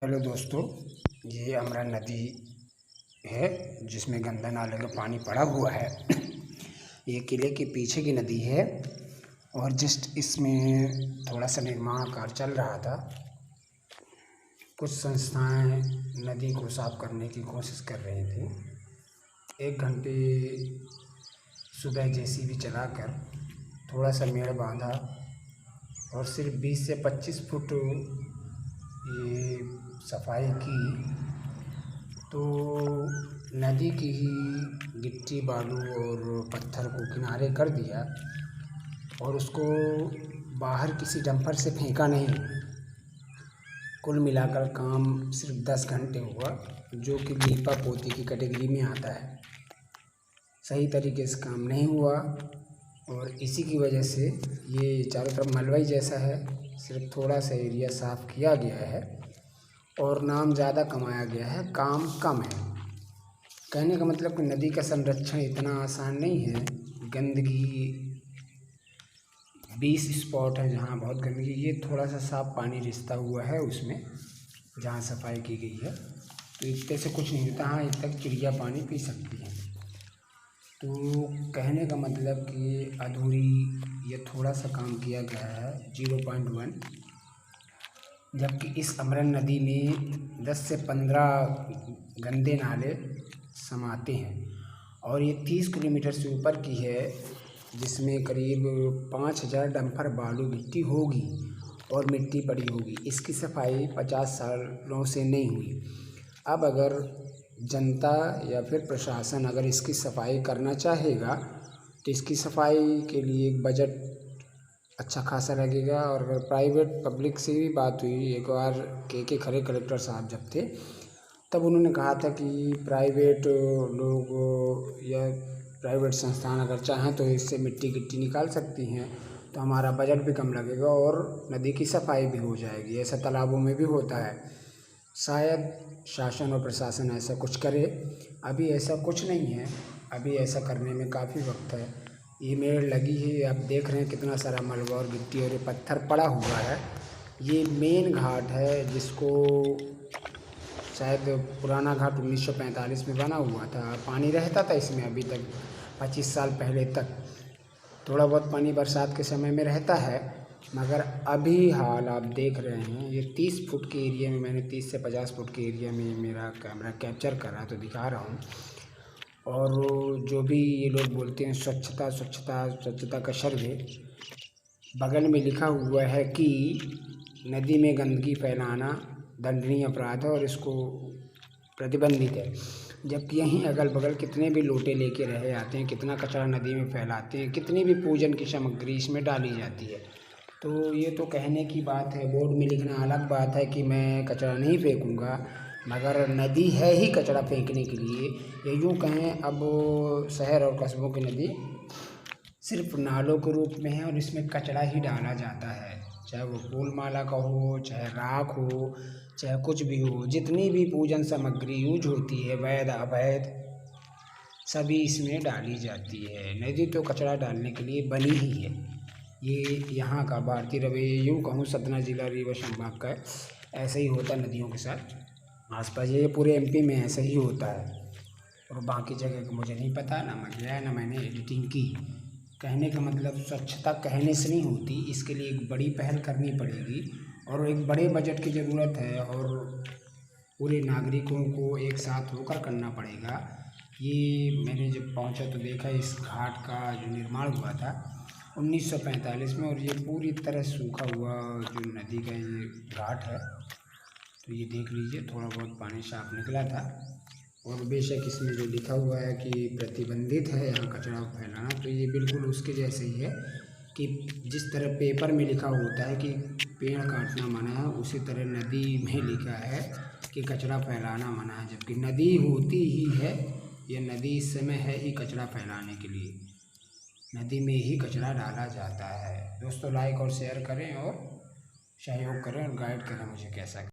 Hello दोस्तों, ये अमरा नदी है जिसमें गंदा नाले का पानी पड़ा हुआ है। ये किले के पीछे की नदी है और जस्ट इसमें थोड़ा सा निर्माण कार्य चल रहा था। कुछ संस्थाएं नदी को साफ करने की कोशिश कर रही थी। 1 घंटे सुबह जेसीबी चलाकर थोड़ा सा मेड़ बांधा और सिर्फ 20 से 25 फुट ये सफाई की तो नदी की ही गिट्टी बालू और पत्थर को किनारे कर दिया और उसको बाहर किसी डंपर से फेंका नहीं। कुल मिलाकर काम सिर्फ 10 घंटे हुआ, जो कि लीपा पोती की कैटेगरी में आता है। सही तरीके से काम नहीं हुआ और इसी की वजह से ये चारों तरफ मलबई जैसा है। सिर्फ थोड़ा सा एरिया साफ़ किया गया है और नाम ज़्यादा कमाया गया है, काम कम है। कहने का मतलब कि नदी का संरक्षण इतना आसान नहीं है। गंदगी 20 स्पॉट है जहाँ बहुत गंदगी, ये थोड़ा सा साफ पानी रिसता हुआ है उसमें जहाँ सफाई की गई है, तो इतने से कुछ नहीं होता। हाँ, इतना तक चिड़िया पानी पी सकती है। तो कहने का मतलब कि अधूरी या थोड़ा सा काम किया गया है 0.1, जबकि इस अमरन नदी में 10 से 15 गंदे नाले समाते हैं और ये 30 किलोमीटर से ऊपर की है, जिसमें करीब 5000 डंपर बालू गिट्टी होगी और मिट्टी पड़ी होगी। इसकी सफाई 50 सालों से नहीं हुई। अब अगर जनता या फिर प्रशासन अगर इसकी सफाई करना चाहेगा तो इसकी सफाई के लिए एक बजट अच्छा खासा लगेगा। और अगर प्राइवेट पब्लिक से भी बात हुई, एक बार के खरे कलेक्टर साहब जब थे तब उन्होंने कहा था कि प्राइवेट लोग या प्राइवेट संस्थान अगर चाहें तो इससे मिट्टी गिट्टी निकाल सकती हैं, तो हमारा बजट भी कम लगेगा और नदी की सफाई भी हो जाएगी। ऐसा तालाबों में भी होता है। शायद शासन और प्रशासन ऐसा कुछ करे। अभी ऐसा कुछ नहीं है, अभी ऐसा करने में काफ़ी वक्त है। ये मेड़ लगी है, आप देख रहे हैं कितना सारा मलबा और गिट्टी और ये पत्थर पड़ा हुआ है। ये मेन घाट है जिसको शायद पुराना घाट 1945 में बना हुआ था। पानी रहता था इसमें अभी तक 25 साल पहले तक। थोड़ा बहुत पानी बरसात के समय में रहता है, मगर अभी हाल आप देख रहे हैं। ये 30 फुट के एरिया में, मैंने 30 से 50 फुट के एरिया में मेरा कैमरा कैप्चर कर रहा है तो दिखा रहा हूँ। और जो भी ये लोग बोलते हैं स्वच्छता स्वच्छता स्वच्छता का सर्वे, बगल में लिखा हुआ है कि नदी में गंदगी फैलाना दंडनीय अपराध है और इसको प्रतिबंधित है। जबकि यहीं अगल बगल कितने भी लोटे लेके रहे आते हैं, कितना कचरा नदी में फैलाते हैं, कितनी भी पूजन की सामग्री इसमें डाली जाती है। तो ये तो कहने की बात है, बोर्ड में लिखना अलग बात है कि मैं कचरा नहीं फेंकूँगा, मगर नदी है ही कचरा फेंकने के लिए। या यूँ कहें, अब शहर और कस्बों की नदी सिर्फ नालों के रूप में है और इसमें कचरा ही डाला जाता है, चाहे वो फूल माला का हो, चाहे राख हो, चाहे कुछ भी हो। जितनी भी पूजन सामग्री यूज होती है, वैध अवैध, सभी इसमें डाली जाती है। नदी तो कचरा डालने के लिए बनी ही है। ये यहाँ का भारतीय रवैया, यूँ कहूँ सतना जिला रीवा संभाग का है। ऐसे ही होता है नदियों के साथ आसपास। ये पूरे एमपी में ऐसा ही होता है और बाकी जगह का मुझे नहीं पता, ना मैं गया ना मैंने एडिटिंग की। कहने का मतलब स्वच्छता कहने से नहीं होती, इसके लिए एक बड़ी पहल करनी पड़ेगी और एक बड़े बजट की ज़रूरत है और पूरे नागरिकों को एक साथ होकर करना पड़ेगा। ये मैंने जब पहुंचा तो देखा इस घाट का जो निर्माण हुआ था 1945 में, और ये पूरी तरह सूखा हुआ जो नदी का ये घाट है। तो ये देख लीजिए, थोड़ा बहुत पानी साफ निकला था। और बेशक इसमें जो लिखा हुआ है कि प्रतिबंधित है यहाँ कचरा फैलाना, तो ये बिल्कुल उसके जैसे ही है कि जिस तरह पेपर में लिखा होता है कि पेड़ काटना मना है, उसी तरह नदी में लिखा है कि कचरा फैलाना मना है। जबकि नदी होती ही है, ये नदी इस समय है ही कचरा फैलाने के लिए। नदी में ही कचरा डाला जाता है। दोस्तों, लाइक और शेयर करें और सहयोग करें और गाइड करें मुझे कैसा